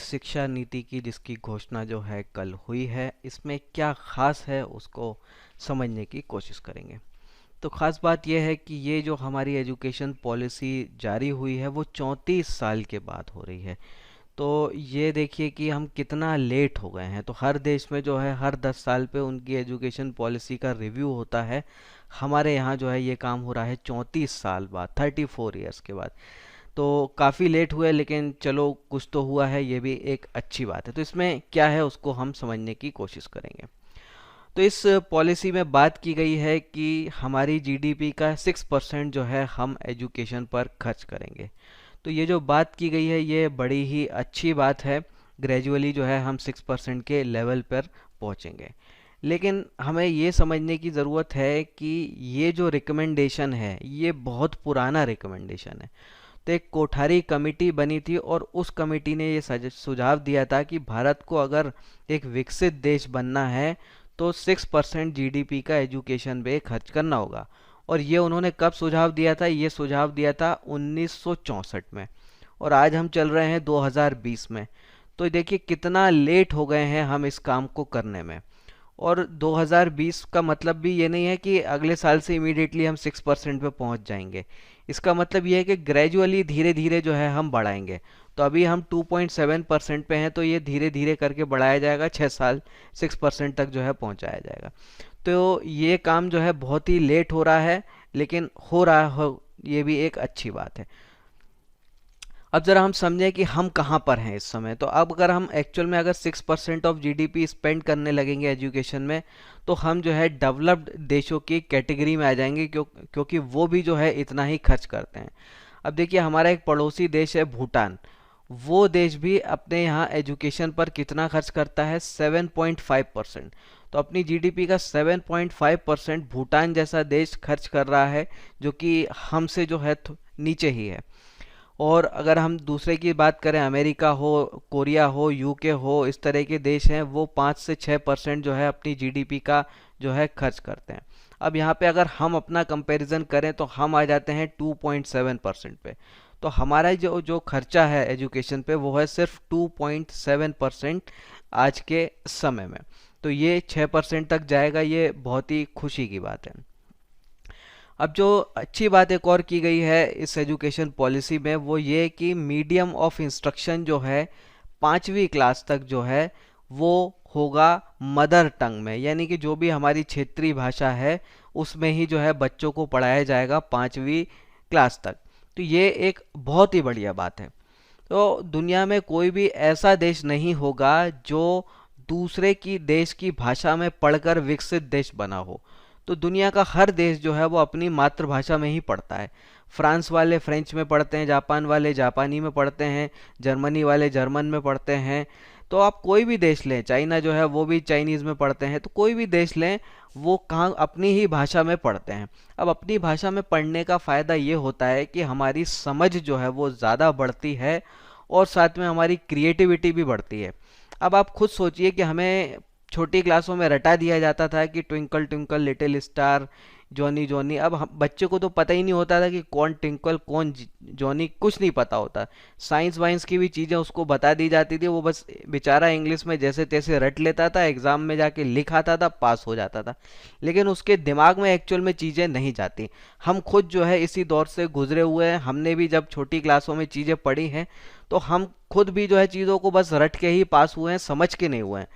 शिक्षा नीति की जिसकी घोषणा जो है कल हुई है, इसमें क्या खास है उसको समझने की कोशिश करेंगे। तो खास बात यह है कि ये जो हमारी एजुकेशन पॉलिसी जारी हुई है वो 34 साल के बाद हो रही है। तो ये देखिए कि हम कितना लेट हो गए हैं। तो हर देश में जो है हर 10 साल पे उनकी एजुकेशन पॉलिसी का रिव्यू होता है। हमारे यहाँ जो है ये काम हो रहा है 34 साल बाद, 34 ईयर्स के बाद। तो काफ़ी लेट हुए, लेकिन चलो कुछ तो हुआ है, ये भी एक अच्छी बात है। तो इसमें क्या है उसको हम समझने की कोशिश करेंगे। तो इस पॉलिसी में बात की गई है कि हमारी जीडीपी का 6% जो है हम एजुकेशन पर खर्च करेंगे। तो ये जो बात की गई है ये बड़ी ही अच्छी बात है। ग्रेजुअली जो है हम 6% के लेवल पर पहुंचेंगे। लेकिन हमें ये समझने की ज़रूरत है कि ये जो रिकमेंडेशन है ये बहुत पुराना रिकमेंडेशन है। तो एक कोठारी कमेटी बनी थी और उस कमेटी ने ये सुझाव दिया था कि भारत को अगर एक विकसित देश बनना है तो 6% जीडीपी का एजुकेशन पे खर्च करना होगा। और ये उन्होंने कब सुझाव दिया था? ये सुझाव दिया था 1964 में, और आज हम चल रहे हैं 2020 में। तो देखिए कितना लेट हो गए हैं हम इस काम को करने में। और 2020 का मतलब भी ये नहीं है कि अगले साल से इमीडिएटली हम 6% पे पहुंच जाएंगे। इसका मतलब ये है कि ग्रेजुअली धीरे धीरे जो है हम बढ़ाएंगे। तो अभी हम 2.7% पे हैं, तो ये धीरे धीरे करके बढ़ाया जाएगा, 6 साल 6% तक जो है पहुंचाया जाएगा। तो ये काम जो है बहुत ही लेट हो रहा है, लेकिन हो रहा हो, ये भी एक अच्छी बात है। अब जरा हम समझें कि हम कहाँ पर हैं इस समय। तो अब अगर हम एक्चुअल में अगर 6% ऑफ जीडीपी स्पेंड करने लगेंगे एजुकेशन में, तो हम जो है डेवलप्ड देशों की कैटेगरी में आ जाएंगे, क्योंकि वो भी जो है इतना ही खर्च करते हैं। अब देखिए हमारा एक पड़ोसी देश है भूटान। वो देश भी अपने यहाँ एजुकेशन पर कितना खर्च करता है? 7.5%। तो अपनी जीडीपी का 7.5% भूटान जैसा देश खर्च कर रहा है, जो कि हमसे जो है नीचे ही है। और अगर हम दूसरे की बात करें, अमेरिका हो, कोरिया हो, यूके हो, इस तरह के देश हैं, वो 5 से 6% जो है अपनी जीडीपी का जो है खर्च करते हैं। अब यहाँ पे अगर हम अपना कंपैरिजन करें तो हम आ जाते हैं 2.7% पे। तो हमारा जो जो खर्चा है एजुकेशन पे वो है सिर्फ 2.7% आज के समय में। तो ये 6% तक जाएगा, ये बहुत ही खुशी की बात है। अब जो अच्छी बात एक और की गई है इस एजुकेशन पॉलिसी में वो ये कि मीडियम ऑफ इंस्ट्रक्शन जो है 5वीं क्लास तक जो है वो होगा मदर टंग में, यानी कि जो भी हमारी क्षेत्रीय भाषा है उसमें ही जो है बच्चों को पढ़ाया जाएगा 5वीं क्लास तक। तो ये एक बहुत ही बढ़िया बात है। तो दुनिया में कोई भी ऐसा देश नहीं होगा जो दूसरे की देश की भाषा में पढ़कर विकसित देश बना हो। तो दुनिया का हर देश जो है वो अपनी मातृभाषा में ही पढ़ता है। फ्रांस वाले फ्रेंच में पढ़ते हैं, जापान वाले जापानी में पढ़ते हैं, जर्मनी वाले जर्मन में पढ़ते हैं। तो आप कोई भी देश लें, चाइना जो है वो भी चाइनीज़ में पढ़ते हैं। तो कोई भी देश लें, वो कहाँ अपनी ही भाषा में पढ़ते हैं। अब अपनी भाषा में पढ़ने का फ़ायदा ये होता है कि हमारी समझ जो है वो ज़्यादा बढ़ती है और साथ में हमारी क्रिएटिविटी भी बढ़ती है। अब आप खुद सोचिए कि हमें छोटी क्लासों में रटा दिया जाता था कि twinkle twinkle little star, Johnny Johnny. अब बच्चे को तो पता ही नहीं होता था कि कौन ट्विंकल कौन जॉनी, कुछ नहीं पता होता। साइंस वाइंस की भी चीज़ें उसको बता दी जाती थी, वो बस बेचारा इंग्लिश में जैसे तैसे रट लेता था, एग्ज़ाम में जाके लिख आता था, पास हो जाता था। लेकिन उसके दिमाग में एक्चुअल में चीज़ें नहीं जाती। हम खुद जो है इसी दौर से गुजरे हुए हैं। हमने भी जब छोटी क्लासों में चीज़ें पढ़ी हैं तो हम खुद भी जो है चीज़ों को बस रट के ही पास हुए हैं, समझ के नहीं हुए हैं।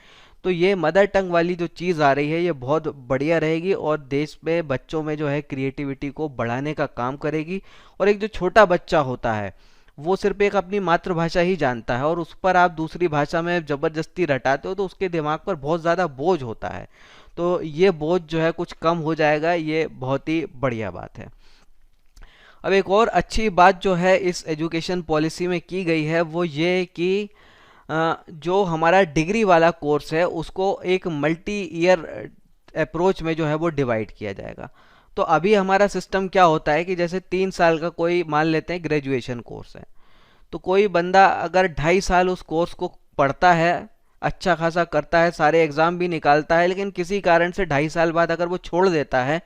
तो ये मदर टंग वाली जो चीज़ आ रही है ये बहुत बढ़िया रहेगी और देश में बच्चों में जो है क्रिएटिविटी को बढ़ाने का काम करेगी। और एक जो छोटा बच्चा होता है वो सिर्फ एक अपनी मातृभाषा ही जानता है और उस पर आप दूसरी भाषा में ज़बरदस्ती रटाते हो तो उसके दिमाग पर बहुत ज़्यादा बोझ होता है। तो ये बोझ जो है कुछ कम हो जाएगा, ये बहुत ही बढ़िया बात है। अब एक और अच्छी बात जो है इस एजुकेशन पॉलिसी में की गई है वो ये कि जो हमारा डिग्री वाला कोर्स है उसको एक मल्टी ईयर अप्रोच में जो है वो डिवाइड किया जाएगा। तो अभी हमारा सिस्टम क्या होता है कि जैसे 3 साल का कोई मान लेते हैं ग्रेजुएशन कोर्स है, तो कोई बंदा अगर 2.5 साल उस कोर्स को पढ़ता है, अच्छा खासा करता है, सारे एग्ज़ाम भी निकालता है, लेकिन किसी कारण से 2.5 साल बाद अगर वो छोड़ देता है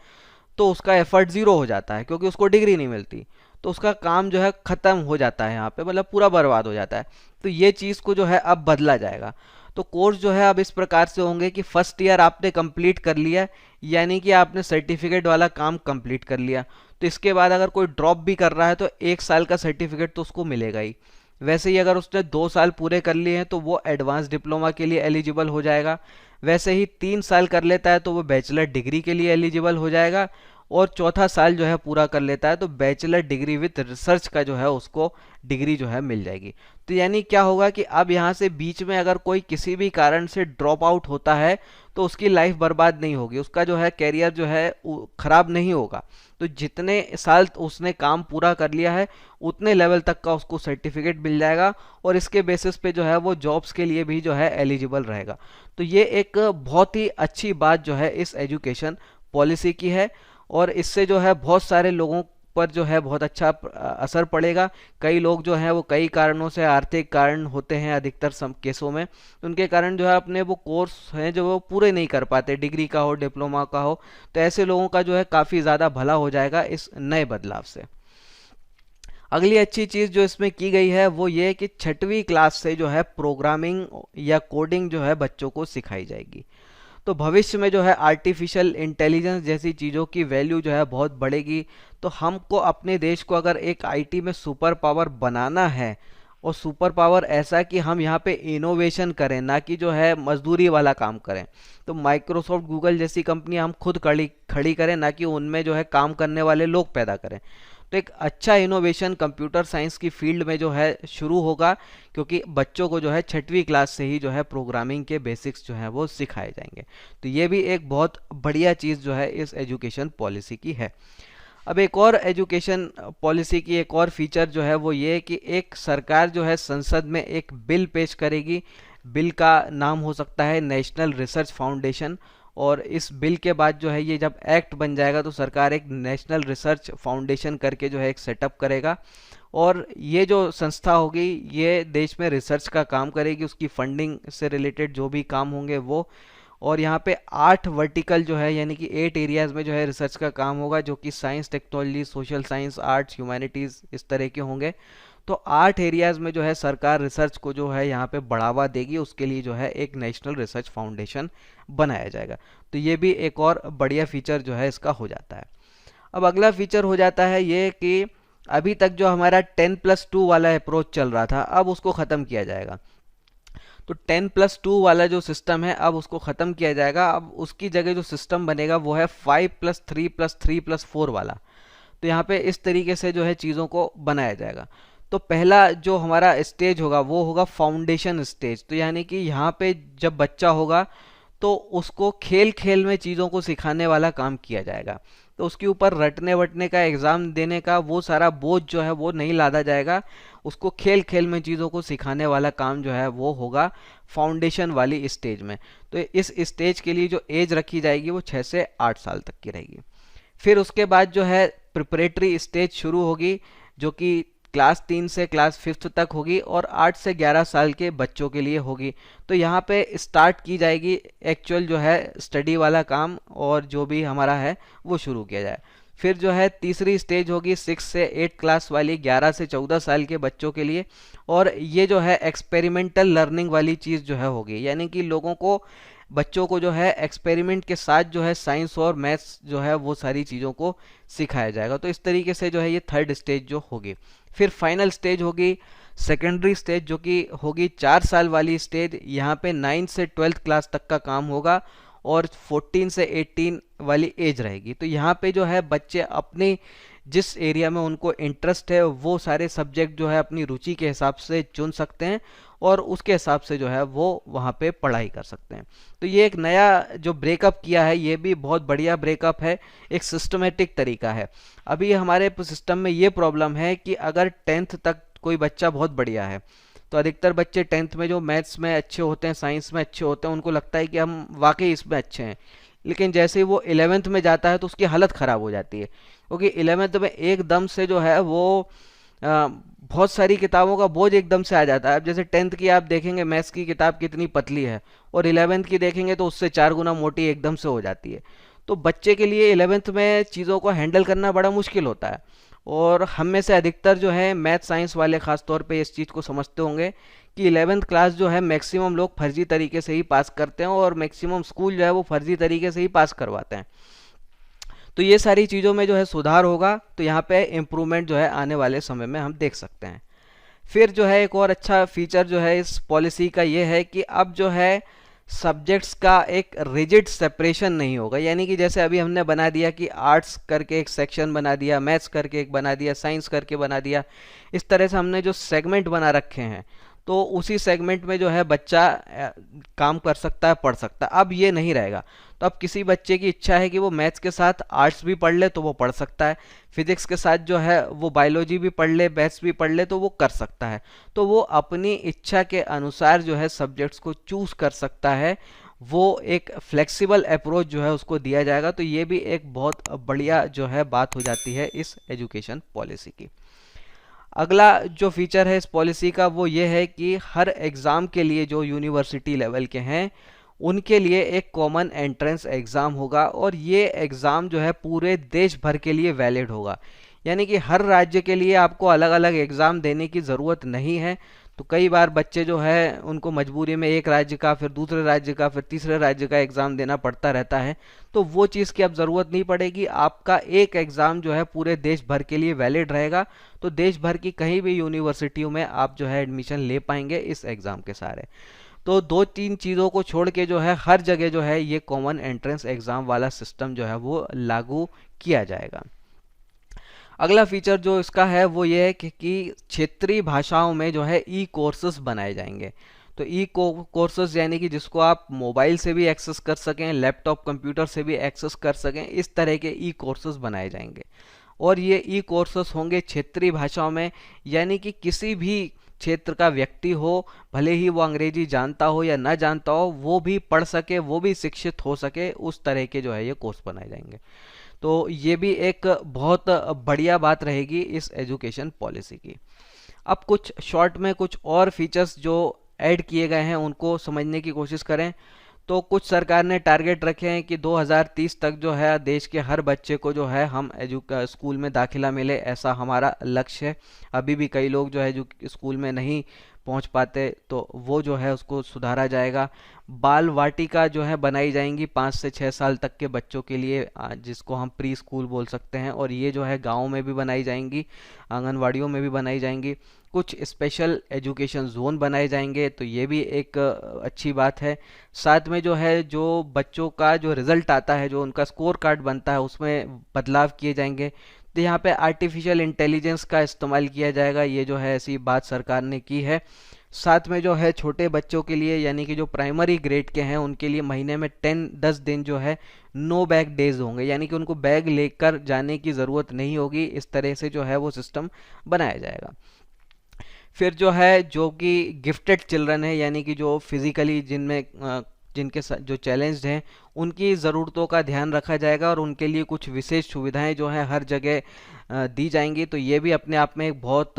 तो उसका एफर्ट ज़ीरो हो जाता है क्योंकि उसको डिग्री नहीं मिलती। तो उसका काम जो है ख़त्म हो जाता है यहाँ पे, मतलब पूरा बर्बाद हो जाता है। तो ये चीज़ को जो है अब बदला जाएगा। तो कोर्स जो है अब इस प्रकार से होंगे कि फर्स्ट ईयर आपने कंप्लीट कर लिया, यानी कि आपने सर्टिफिकेट वाला काम कंप्लीट कर लिया, तो इसके बाद अगर कोई ड्रॉप भी कर रहा है तो 1 साल का सर्टिफिकेट तो उसको मिलेगा ही। वैसे ही अगर उसने 2 साल पूरे कर लिए हैं तो वो एडवांस डिप्लोमा के लिए एलिजिबल हो जाएगा। वैसे ही 3 साल कर लेता है तो वो बैचलर डिग्री के लिए एलिजिबल हो जाएगा। और चौथा साल जो है पूरा कर लेता है तो बैचलर डिग्री विद रिसर्च का जो है उसको डिग्री जो है मिल जाएगी। तो यानी क्या होगा कि अब यहाँ से बीच में अगर कोई किसी भी कारण से ड्रॉप आउट होता है तो उसकी लाइफ बर्बाद नहीं होगी, उसका जो है कैरियर जो है खराब नहीं होगा। तो जितने साल उसने काम पूरा कर लिया है उतने लेवल तक का उसको सर्टिफिकेट मिल जाएगा, और इसके बेसिस पे जो है वो जॉब्स के लिए भी जो है एलिजिबल रहेगा। तो ये एक बहुत ही अच्छी बात जो है इस एजुकेशन पॉलिसी की है, और इससे जो है बहुत सारे लोगों पर जो है बहुत अच्छा असर पड़ेगा। कई लोग जो हैं वो कई कारणों से, आर्थिक कारण होते हैं अधिकतर सम केसों में, उनके कारण जो है अपने वो कोर्स हैं जो वो पूरे नहीं कर पाते, डिग्री का हो डिप्लोमा का हो। तो ऐसे लोगों का जो है काफ़ी ज़्यादा भला हो जाएगा इस नए बदलाव से। अगली अच्छी चीज़ जो इसमें की गई है वो ये कि 6वीं क्लास से जो है प्रोग्रामिंग या कोडिंग जो है बच्चों को सिखाई जाएगी। तो भविष्य में जो है आर्टिफिशियल इंटेलिजेंस जैसी चीज़ों की वैल्यू जो है बहुत बढ़ेगी। तो हमको अपने देश को अगर एक आईटी में सुपर पावर बनाना है, और सुपर पावर ऐसा कि हम यहाँ पे इनोवेशन करें, ना कि जो है मजदूरी वाला काम करें, तो माइक्रोसॉफ्ट गूगल जैसी कंपनी हम खुद खड़ी खड़ी करें, ना कि उनमें जो है काम करने वाले लोग पैदा करें। तो एक अच्छा इनोवेशन कंप्यूटर साइंस की फील्ड में जो है शुरू होगा, क्योंकि बच्चों को जो है 6वीं क्लास से ही जो है प्रोग्रामिंग के बेसिक्स जो है वो सिखाए जाएंगे। तो ये भी एक बहुत बढ़िया चीज़ जो है इस एजुकेशन पॉलिसी की है। अब एक और एजुकेशन पॉलिसी की एक और फीचर जो है वो ये कि एक सरकार जो है संसद में एक बिल पेश करेगी। बिल का नाम हो सकता है नेशनल रिसर्च फाउंडेशन, और इस बिल के बाद जो है ये जब एक्ट बन जाएगा तो सरकार एक नेशनल रिसर्च फाउंडेशन करके जो है एक सेटअप करेगा, और ये जो संस्था होगी ये देश में रिसर्च का काम करेगी, उसकी फंडिंग से रिलेटेड जो भी काम होंगे वो। और यहाँ पे 8 वर्टिकल जो है यानी कि 8 एरियाज में जो है रिसर्च का काम होगा, जो कि science, technology, social science, arts, humanities इस तरह के होंगे। तो 8 एरियाज में जो है सरकार रिसर्च को जो है यहाँ पे बढ़ावा देगी, उसके लिए जो है एक नेशनल रिसर्च फाउंडेशन बनाया जाएगा। तो ये भी एक और बढ़िया फीचर जो है इसका हो जाता है। अब अगला फीचर हो जाता है ये कि अभी तक जो हमारा 10+2 वाला अप्रोच चल रहा था अब उसको ख़त्म किया जाएगा। तो 10+2 वाला जो सिस्टम है अब उसको ख़त्म किया जाएगा। अब उसकी जगह जो सिस्टम बनेगा वो है 5+3+3+4 वाला। तो यहाँ पे इस तरीके से जो है चीज़ों को बनाया जाएगा। तो पहला जो हमारा स्टेज होगा वो होगा फाउंडेशन स्टेज। तो यानी कि यहाँ पे जब बच्चा होगा तो उसको खेल खेल में चीज़ों को सिखाने वाला काम किया जाएगा। तो उसके ऊपर रटने वटने का, एग्ज़ाम देने का वो सारा बोझ जो है वो नहीं लादा जाएगा। उसको खेल खेल में चीज़ों को सिखाने वाला काम जो है वो होगा फाउंडेशन वाली स्टेज में। तो इस स्टेज के लिए जो एज रखी जाएगी वो 6 से 8 साल तक की रहेगी। फिर उसके बाद जो है प्रिपरेटरी स्टेज शुरू होगी, जो कि क्लास 3 से क्लास 5th तक होगी और 8 से 11 साल के बच्चों के लिए होगी। तो यहाँ पे स्टार्ट की जाएगी एक्चुअल जो है स्टडी वाला काम, और जो भी हमारा है वो शुरू किया जाए। फिर जो है तीसरी स्टेज होगी 6 से 8 क्लास वाली, 11 से 14 साल के बच्चों के लिए, और ये जो है एक्सपेरिमेंटल लर्निंग वाली चीज़ जो है होगी, यानी कि लोगों को, बच्चों को जो है एक्सपेरिमेंट के साथ जो है साइंस और मैथ्स जो है वो सारी चीज़ों को सिखाया जाएगा। तो इस तरीके से जो है ये थर्ड स्टेज जो होगी। फिर फाइनल स्टेज होगी सेकेंडरी स्टेज, जो कि होगी 4 साल वाली स्टेज। यहाँ पे 9 से 12th क्लास तक का काम होगा और 14 से 18 वाली एज रहेगी। तो यहाँ पे जो है बच्चे अपने जिस एरिया में उनको इंटरेस्ट है वो सारे सब्जेक्ट जो है अपनी रुचि के हिसाब से चुन सकते हैं, और उसके हिसाब से जो है वो वहाँ पे पढ़ाई कर सकते हैं। तो ये एक नया जो ब्रेकअप किया है ये भी बहुत बढ़िया ब्रेकअप है, एक सिस्टमेटिक तरीका है। अभी हमारे सिस्टम में ये प्रॉब्लम है कि अगर 10th तक कोई बच्चा बहुत बढ़िया है, तो अधिकतर बच्चे 10th में जो मैथ्स में अच्छे होते हैं, साइंस में अच्छे होते हैं, उनको लगता है कि हम वाकई इसमें अच्छे हैं। लेकिन जैसे ही वो 11th में जाता है तो उसकी हालत ख़राब हो जाती है, क्योंकि 11th में एकदम से जो है वो बहुत सारी किताबों का बोझ एकदम से आ जाता है। अब जैसे 10th की आप देखेंगे मैथ्स की किताब कितनी पतली है, और 11th की देखेंगे तो उससे 4 गुना मोटी एकदम से हो जाती है। तो बच्चे के लिए 11th में चीज़ों को हैंडल करना बड़ा मुश्किल होता है। और हम में से अधिकतर जो है मैथ साइंस वाले खास तौर पे इस चीज़ को समझते होंगे कि 11th क्लास जो है मैक्सिमम लोग फर्जी तरीके से ही पास करते हैं और मैक्सिमम स्कूल जो है वो फर्जी तरीके से ही पास करवाते हैं। तो ये सारी चीज़ों में जो है सुधार होगा, तो यहाँ पे इम्प्रूवमेंट जो है आने वाले समय में हम देख सकते हैं। फिर जो है एक और अच्छा फीचर जो है इस पॉलिसी का ये है कि अब जो है सब्जेक्ट्स का एक रिजिड सेपरेशन नहीं होगा, यानी कि जैसे अभी हमने बना दिया कि आर्ट्स करके एक सेक्शन बना दिया, मैथ्स करके एक बना दिया, साइंस करके बना दिया, इस तरह से हमने जो सेगमेंट बना रखे हैं तो उसी सेगमेंट में जो है बच्चा काम कर सकता है, पढ़ सकता है। अब ये नहीं रहेगा। तो अब किसी बच्चे की इच्छा है कि वो मैथ्स के साथ आर्ट्स भी पढ़ ले तो वो पढ़ सकता है, फिजिक्स के साथ जो है वो बायोलॉजी भी पढ़ ले, मैथ्स भी पढ़ ले तो वो कर सकता है। तो वो अपनी इच्छा के अनुसार जो है सब्जेक्ट्स को चूज कर सकता है। वो एक फ्लेक्सिबल अप्रोच जो है उसको दिया जाएगा। तो ये भी एक बहुत बढ़िया जो है बात हो जाती है इस एजुकेशन पॉलिसी की। अगला जो फीचर है इस पॉलिसी का वो ये है कि हर एग्ज़ाम के लिए जो यूनिवर्सिटी लेवल के हैं उनके लिए एक कॉमन एंट्रेंस एग्ज़ाम होगा और ये एग्ज़ाम जो है पूरे देश भर के लिए वैलिड होगा। यानी कि हर राज्य के लिए आपको अलग अलग एग्ज़ाम देने की ज़रूरत नहीं है। तो कई बार बच्चे जो है उनको मजबूरी में एक राज्य का, फिर दूसरे राज्य का, फिर तीसरे राज्य का एग्ज़ाम देना पड़ता रहता है। तो वो चीज़ की अब ज़रूरत नहीं पड़ेगी। आपका एक एग्ज़ाम जो है पूरे देश भर के लिए वैलिड रहेगा। तो देश भर की कहीं भी यूनिवर्सिटियों में आप जो है एडमिशन ले पाएंगे इस एग्ज़ाम के सारे। तो दो तीन चीज़ों को छोड़ के जो है हर जगह जो है ये कॉमन एंट्रेंस एग्ज़ाम वाला सिस्टम जो है वो लागू किया जाएगा। अगला फीचर जो इसका है वो ये है कि क्षेत्रीय भाषाओं में जो है ई कोर्सेज बनाए जाएंगे। तो ई कोर्सेज यानी कि जिसको आप मोबाइल से भी एक्सेस कर सकें, लैपटॉप कंप्यूटर से भी एक्सेस कर सकें, इस तरह के ई कोर्सेज बनाए जाएंगे। और ये ई कोर्सेज होंगे क्षेत्रीय भाषाओं में, यानी कि किसी भी क्षेत्र का व्यक्ति हो, भले ही वो अंग्रेजी जानता हो या ना जानता हो, वो भी पढ़ सके, वो भी शिक्षित हो सके, उस तरह के जो है ये कोर्स बनाए जाएंगे। तो ये भी एक बहुत बढ़िया बात रहेगी इस एजुकेशन पॉलिसी की। अब कुछ शॉर्ट में कुछ और फीचर्स जो ऐड किए गए हैं उनको समझने की कोशिश करें। तो कुछ सरकार ने टारगेट रखे हैं कि 2030 तक जो है देश के हर बच्चे को जो है हम स्कूल में दाखिला मिले, ऐसा हमारा लक्ष्य है। अभी भी कई लोग जो है जो स्कूल में नहीं पहुंच पाते, तो वो जो है उसको सुधारा जाएगा। बाल वाटिका जो है बनाई जाएंगी 5 से 6 साल तक के बच्चों के लिए, जिसको हम प्री स्कूल बोल सकते हैं। और ये जो है गाँव में भी बनाई जाएंगी, आंगनवाड़ियों में भी बनाई जाएंगी। कुछ स्पेशल एजुकेशन जोन बनाए जाएंगे, तो ये भी एक अच्छी बात है। साथ में जो है जो बच्चों का जो रिजल्ट आता है, जो उनका स्कोर कार्ड बनता है, उसमें बदलाव किए जाएंगे। तो यहाँ पे आर्टिफिशियल इंटेलिजेंस का इस्तेमाल किया जाएगा, ये जो है ऐसी बात सरकार ने की है। साथ में जो है छोटे बच्चों के लिए, यानी कि जो प्राइमरी ग्रेड के हैं, उनके लिए महीने में 10 दिन जो है नो बैग डेज होंगे, यानी कि उनको बैग लेकर जाने की ज़रूरत नहीं होगी। इस तरह से जो है वो सिस्टम बनाया जाएगा। फिर जो है जो कि गिफ्टेड चिल्ड्रन है, यानी कि जो फिजिकली जिनके जो चैलेंज्ड हैं, उनकी ज़रूरतों का ध्यान रखा जाएगा और उनके लिए कुछ विशेष सुविधाएं जो है हर जगह दी जाएंगी। तो ये भी अपने आप में एक बहुत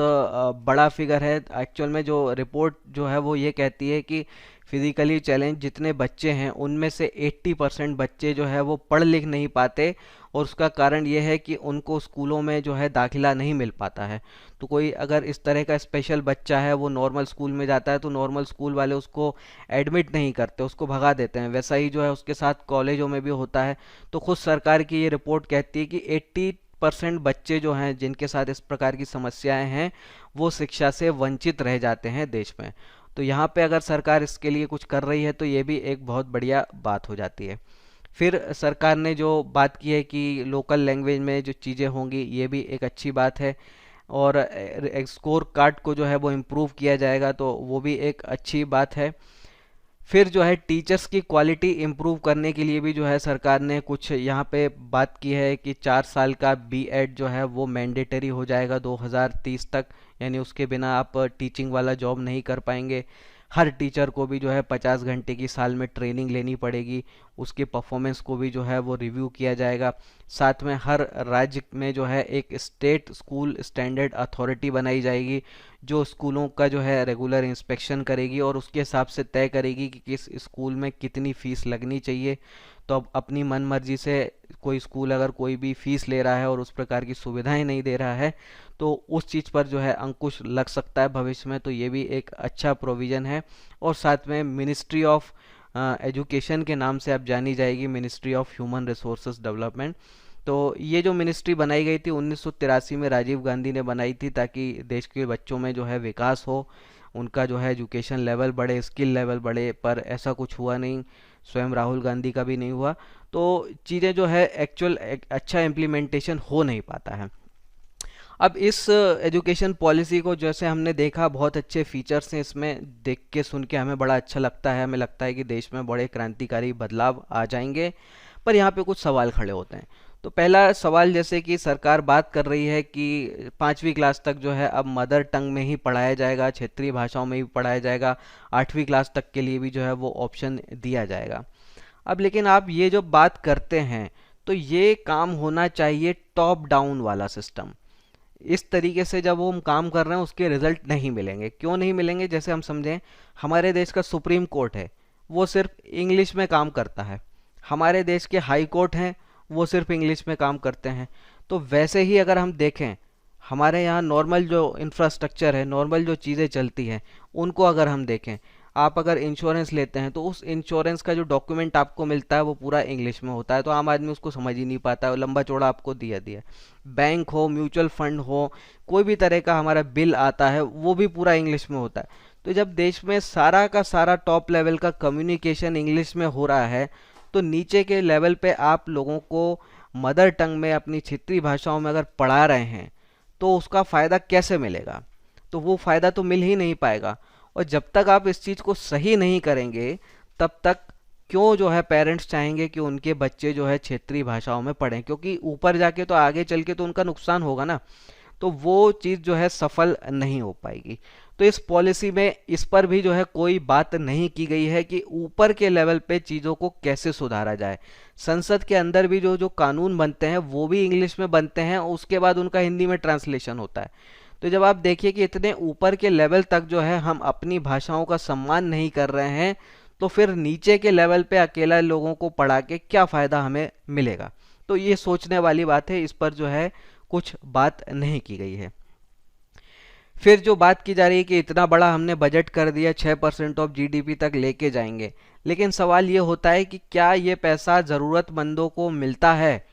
बड़ा फिगर है। एक्चुअल में जो रिपोर्ट जो है वो ये कहती है कि फिजिकली चैलेंज जितने बच्चे हैं उनमें से 80% बच्चे जो है वो पढ़ लिख नहीं पाते, और उसका कारण ये है कि उनको स्कूलों में जो है दाखिला नहीं मिल पाता है। तो कोई अगर इस तरह का स्पेशल बच्चा है, वो नॉर्मल स्कूल में जाता है, तो नॉर्मल स्कूल वाले उसको एडमिट नहीं करते, उसको भगा देते हैं। वैसा ही जो है उसके साथ कॉलेजों में भी होता है। तो खुद सरकार की ये रिपोर्ट कहती है कि 80% बच्चे जो हैं जिनके साथ इस प्रकार की समस्याएं हैं, वो शिक्षा से वंचित रह जाते हैं देश में। तो यहाँ पे अगर सरकार इसके लिए कुछ कर रही है तो ये भी एक बहुत बढ़िया बात हो जाती है। फिर सरकार ने जो बात की है कि लोकल लैंग्वेज में जो चीज़ें होंगी, ये भी एक अच्छी बात है। और स्कोर कार्ड को जो है वो इम्प्रूव किया जाएगा, तो वो भी एक अच्छी बात है। फिर जो है टीचर्स की क्वालिटी इम्प्रूव करने के लिए भी जो है सरकार ने कुछ यहाँ पे बात की है कि 4 साल का बीएड जो है वो मैंडेटरी हो जाएगा 2030 तक, यानी उसके बिना आप टीचिंग वाला जॉब नहीं कर पाएंगे। हर टीचर को भी जो है 50 घंटे की साल में ट्रेनिंग लेनी पड़ेगी, उसके परफॉर्मेंस को भी जो है वो रिव्यू किया जाएगा। साथ में हर राज्य में जो है एक स्टेट स्कूल स्टैंडर्ड अथॉरिटी बनाई जाएगी, जो स्कूलों का जो है रेगुलर इंस्पेक्शन करेगी और उसके हिसाब से तय करेगी कि किस स्कूल में कितनी फ़ीस लगनी चाहिए। तो अब अपनी मन मर्जी से कोई स्कूल अगर कोई भी फीस ले रहा है और उस प्रकार की सुविधाएं नहीं दे रहा है तो उस चीज़ पर जो है अंकुश लग सकता है भविष्य में। तो ये भी एक अच्छा प्रोविज़न है। और साथ में मिनिस्ट्री ऑफ एजुकेशन के नाम से अब जानी जाएगी, ministry of human resources development. तो ये जो मिनिस्ट्री बनाई गई थी 1983 में राजीव गांधी ने बनाई थी, ताकि देश के बच्चों में जो है विकास हो, उनका जो है एजुकेशन लेवल बढ़े, स्किल लेवल बढ़े। पर ऐसा कुछ हुआ नहीं, स्वयं राहुल गांधी का भी नहीं हुआ। तो चीज़ें जो है एक्चुअल अच्छा इम्प्लीमेंटेशन हो नहीं पाता है। अब इस एजुकेशन पॉलिसी को जैसे हमने देखा, बहुत अच्छे फीचर्स हैं इसमें, देख के सुन के हमें बड़ा अच्छा लगता है, हमें लगता है कि देश में बड़े क्रांतिकारी बदलाव आ जाएंगे। पर यहाँ पे कुछ सवाल खड़े होते हैं। तो पहला सवाल, जैसे कि सरकार बात कर रही है कि 5वीं क्लास तक जो है अब मदर टंग में ही पढ़ाया जाएगा, क्षेत्रीय भाषाओं में भी पढ़ाया जाएगा, 8वीं क्लास तक के लिए भी जो है वो ऑप्शन दिया जाएगा। अब लेकिन आप ये जो बात करते हैं तो ये काम होना चाहिए टॉप डाउन वाला सिस्टम। इस तरीके से जब वो हम काम कर रहे हैं उसके रिजल्ट नहीं मिलेंगे। क्यों नहीं मिलेंगे? जैसे हम समझें, हमारे देश का सुप्रीम कोर्ट है, वो सिर्फ इंग्लिश में काम करता है। हमारे देश के हाई कोर्ट हैं, वो सिर्फ इंग्लिश में काम करते हैं। तो वैसे ही अगर हम देखें, हमारे यहाँ नॉर्मल जो इंफ्रास्ट्रक्चर है, नॉर्मल जो चीज़ें चलती हैं, उनको अगर हम देखें, आप अगर इंश्योरेंस लेते हैं तो उस इंश्योरेंस का जो डॉक्यूमेंट आपको मिलता है वो पूरा इंग्लिश में होता है, तो आम आदमी उसको समझ ही नहीं पाता है, लंबा चौड़ा आपको दिया दिया। बैंक हो, म्यूचुअल फंड हो, कोई भी तरह का हमारा बिल आता है वो भी पूरा इंग्लिश में होता है। तो जब देश में सारा का सारा टॉप लेवल का कम्युनिकेशन इंग्लिश में हो रहा है, तो नीचे के लेवल पे आप लोगों को मदर टंग में, अपनी क्षेत्रीय भाषाओं में अगर पढ़ा रहे हैं तो उसका फ़ायदा कैसे मिलेगा? तो वो फ़ायदा तो मिल ही नहीं पाएगा। और जब तक आप इस चीज़ को सही नहीं करेंगे, तब तक क्यों जो है पेरेंट्स चाहेंगे कि उनके बच्चे जो है क्षेत्रीय भाषाओं में पढ़ें? क्योंकि ऊपर जाके तो, आगे चल के तो उनका नुकसान होगा ना। तो वो चीज़ जो है सफल नहीं हो पाएगी। तो इस पॉलिसी में इस पर भी जो है कोई बात नहीं की गई है कि ऊपर के लेवल पे चीज़ों को कैसे सुधारा जाए। संसद के अंदर भी जो जो कानून बनते हैं वो भी इंग्लिश में बनते हैं, उसके बाद उनका हिंदी में ट्रांसलेशन होता है। तो जब आप देखिए कि इतने ऊपर के लेवल तक जो है हम अपनी भाषाओं का सम्मान नहीं कर रहे हैं, तो फिर नीचे के लेवल पे अकेला लोगों को पढ़ा के क्या फ़ायदा हमें मिलेगा? तो ये सोचने वाली बात है, इस पर जो है कुछ बात नहीं की गई है। फिर जो बात की जा रही है कि इतना बड़ा हमने बजट कर दिया, 6% ऑफ जीडीपी तक लेके जाएंगे, लेकिन सवाल ये होता है कि क्या ये पैसा ज़रूरतमंदों को मिलता है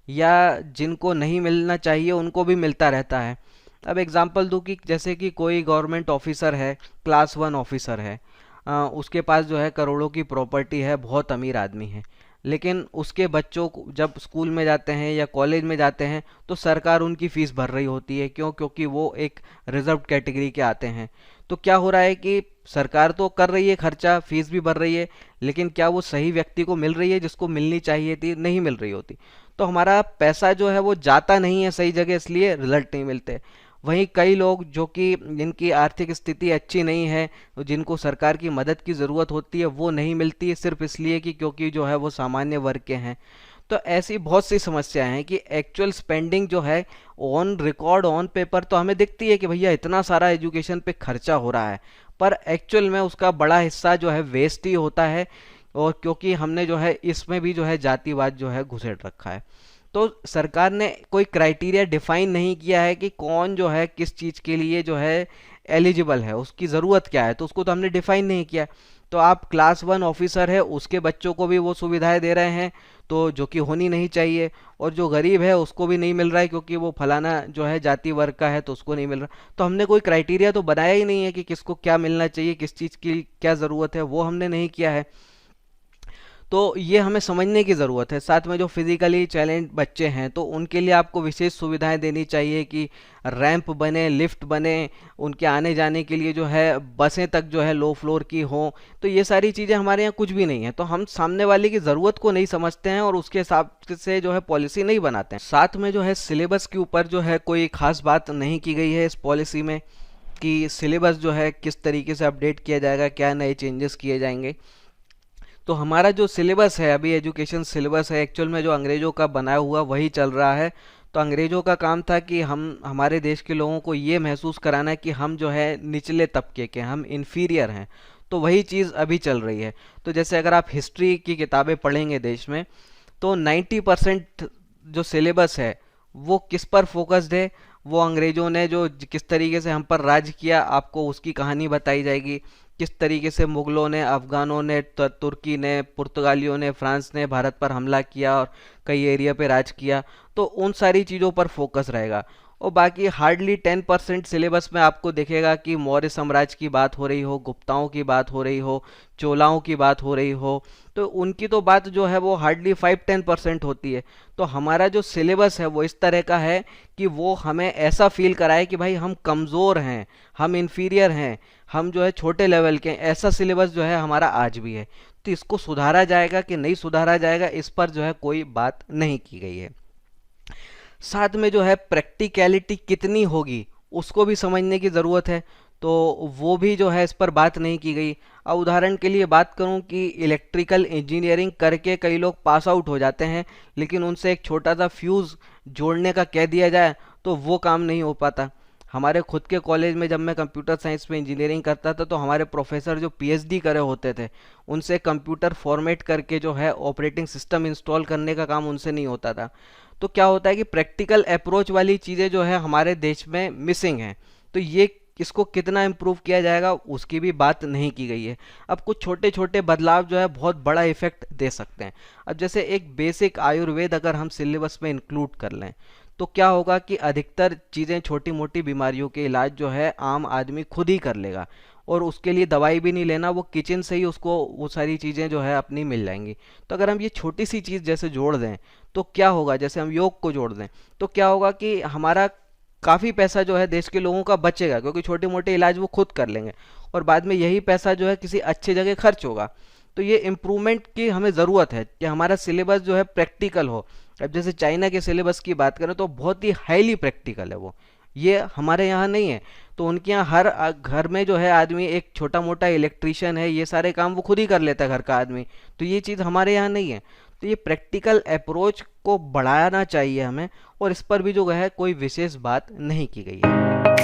या जिनको नहीं मिलना चाहिए उनको भी मिलता रहता है? अब एग्जांपल दूं कि जैसे कि कोई गवर्नमेंट ऑफिसर है, क्लास 1 ऑफिसर है, उसके पास जो है करोड़ों की प्रॉपर्टी है, बहुत अमीर आदमी है, लेकिन उसके बच्चों को जब स्कूल में जाते हैं या कॉलेज में जाते हैं तो सरकार उनकी फ़ीस भर रही होती है। क्यों? क्योंकि वो एक रिजर्व कैटेगरी के आते हैं। तो क्या हो रहा है कि सरकार तो कर रही है खर्चा, फीस भी भर रही है, लेकिन क्या वो सही व्यक्ति को मिल रही है जिसको मिलनी चाहिए थी? नहीं मिल रही होती। तो हमारा पैसा जो है वो जाता नहीं है सही जगह, इसलिए रिजल्ट नहीं मिलते। वहीं कई लोग जो कि जिनकी आर्थिक स्थिति अच्छी नहीं है, जिनको सरकार की मदद की ज़रूरत होती है, वो नहीं मिलती है सिर्फ इसलिए कि क्योंकि जो है वो सामान्य वर्ग के हैं। तो ऐसी बहुत सी समस्याएं हैं कि एक्चुअल स्पेंडिंग जो है ऑन रिकॉर्ड, ऑन पेपर तो हमें दिखती है कि भैया इतना सारा एजुकेशन पे खर्चा हो रहा है, पर एक्चुअल में उसका बड़ा हिस्सा जो है वेस्ट ही होता है। और क्योंकि हमने जो है इसमें भी जो है जातिवाद जो है घुसेड़ रखा है। तो सरकार ने कोई क्राइटेरिया डिफाइन नहीं किया है कि कौन जो है किस चीज़ के लिए जो है एलिजिबल है, उसकी ज़रूरत क्या है, तो उसको तो हमने डिफाइन नहीं किया। तो आप क्लास 1 ऑफिसर है, उसके बच्चों को भी वो सुविधाएं दे रहे हैं तो जो कि होनी नहीं चाहिए, और जो गरीब है उसको भी नहीं मिल रहा है क्योंकि वो फलाना जो है जाति वर्ग का है तो उसको नहीं मिल रहा। तो हमने कोई क्राइटेरिया तो बनाया ही नहीं है कि किसको क्या मिलना चाहिए, किस चीज़ की क्या ज़रूरत है, वो हमने नहीं किया है। तो ये हमें समझने की ज़रूरत है। साथ में जो फिज़िकली चैलेंज बच्चे हैं तो उनके लिए आपको विशेष सुविधाएं देनी चाहिए कि रैंप बने, लिफ्ट बने, उनके आने जाने के लिए जो है बसें तक जो है लो फ्लोर की हों। तो ये सारी चीज़ें हमारे यहाँ कुछ भी नहीं है, तो हम सामने वाले की ज़रूरत को नहीं समझते हैं और उसके हिसाब से जो है पॉलिसी नहीं बनाते हैं। साथ में जो है सिलेबस के ऊपर जो है कोई ख़ास बात नहीं की गई है इस पॉलिसी में कि सिलेबस जो है किस तरीके से अपडेट किया जाएगा, क्या नए चेंजेस किए जाएंगे। तो हमारा जो सिलेबस है अभी, एजुकेशन सिलेबस है, एक्चुअल में जो अंग्रेज़ों का बनाया हुआ वही चल रहा है। तो अंग्रेज़ों का काम था कि हम हमारे देश के लोगों को ये महसूस कराना है कि हम जो है निचले तबके के, हम इन्फीरियर हैं। तो वही चीज़ अभी चल रही है। तो जैसे अगर आप हिस्ट्री की किताबें पढ़ेंगे देश में, तो तो 90% जो सिलेबस है वो किस पर फोकस्ड है, वो अंग्रेजों ने जो किस तरीके से हम पर राज किया आपको उसकी कहानी बताई जाएगी। किस तरीके से मुगलों ने, अफगानों ने, तुर्की ने, पुर्तगालियों ने, फ्रांस ने भारत पर हमला किया और कई एरिया पे राज किया, तो उन सारी चीज़ों पर फोकस रहेगा। और बाकी हार्डली 10% सिलेबस में आपको दिखेगा कि मौर्य साम्राज्य की बात हो रही हो, गुप्ताओं की बात हो रही हो, चोलाओं की बात हो रही हो, तो उनकी तो बात जो है वो हार्डली 5-10% होती है। तो हमारा जो सिलेबस है वो इस तरह का है कि वो हमें ऐसा फील कराए कि भाई हम कमज़ोर हैं, हम इन्फीरियर हैं, हम जो है छोटे लेवल के हैं। ऐसा सिलेबस जो है हमारा आज भी है। तो इसको सुधारा जाएगा कि नहीं सुधारा जाएगा, इस पर जो है कोई बात नहीं की गई है। साथ में जो है प्रैक्टिकलिटी कितनी होगी उसको भी समझने की ज़रूरत है, तो वो भी जो है इस पर बात नहीं की गई। अब उदाहरण के लिए बात करूं कि इलेक्ट्रिकल इंजीनियरिंग करके कई लोग पास आउट हो जाते हैं, लेकिन उनसे एक छोटा सा फ्यूज़ जोड़ने का कह दिया जाए तो वो काम नहीं हो पाता। हमारे खुद के कॉलेज में जब मैं कंप्यूटर साइंस में इंजीनियरिंग करता था तो हमारे प्रोफेसर जो पीएचडी करे होते थे उनसे कंप्यूटर फॉर्मेट करके जो है ऑपरेटिंग सिस्टम इंस्टॉल करने का काम उनसे नहीं होता था। तो क्या होता है कि प्रैक्टिकल अप्रोच वाली चीज़ें जो है हमारे देश में मिसिंग हैं। तो ये इसको कितना इम्प्रूव किया जाएगा उसकी भी बात नहीं की गई है। अब कुछ छोटे छोटे बदलाव जो है बहुत बड़ा इफेक्ट दे सकते हैं। अब जैसे एक बेसिक आयुर्वेद अगर हम सिलेबस में इंक्लूड कर लें तो क्या होगा कि अधिकतर चीज़ें, छोटी मोटी बीमारियों के इलाज जो है आम आदमी खुद ही कर लेगा और उसके लिए दवाई भी नहीं लेना, वो किचन से ही उसको वो सारी चीज़ें जो है अपनी मिल जाएंगी। तो अगर हम ये छोटी सी चीज़ जैसे जोड़ दें तो क्या होगा, जैसे हम योग को जोड़ दें तो क्या होगा कि हमारा काफ़ी पैसा जो है देश के लोगों का बचेगा, क्योंकि छोटे मोटे इलाज वो खुद कर लेंगे और बाद में यही पैसा जो है किसी अच्छी जगह खर्च होगा। तो ये इम्प्रूवमेंट की हमें ज़रूरत है कि हमारा सिलेबस जो है प्रैक्टिकल हो। अब जैसे चाइना के सिलेबस की बात करें तो बहुत ही हाईली प्रैक्टिकल है वो, ये हमारे यहाँ नहीं है। तो उनके यहाँ हर घर में जो है आदमी एक छोटा मोटा इलेक्ट्रिशियन है, ये सारे काम वो खुद ही कर लेता है घर का आदमी। तो ये चीज़ हमारे यहाँ नहीं है। तो ये प्रैक्टिकल अप्रोच को बढ़ाना चाहिए हमें, और इस पर भी जो है कोई विशेष बात नहीं की गई है।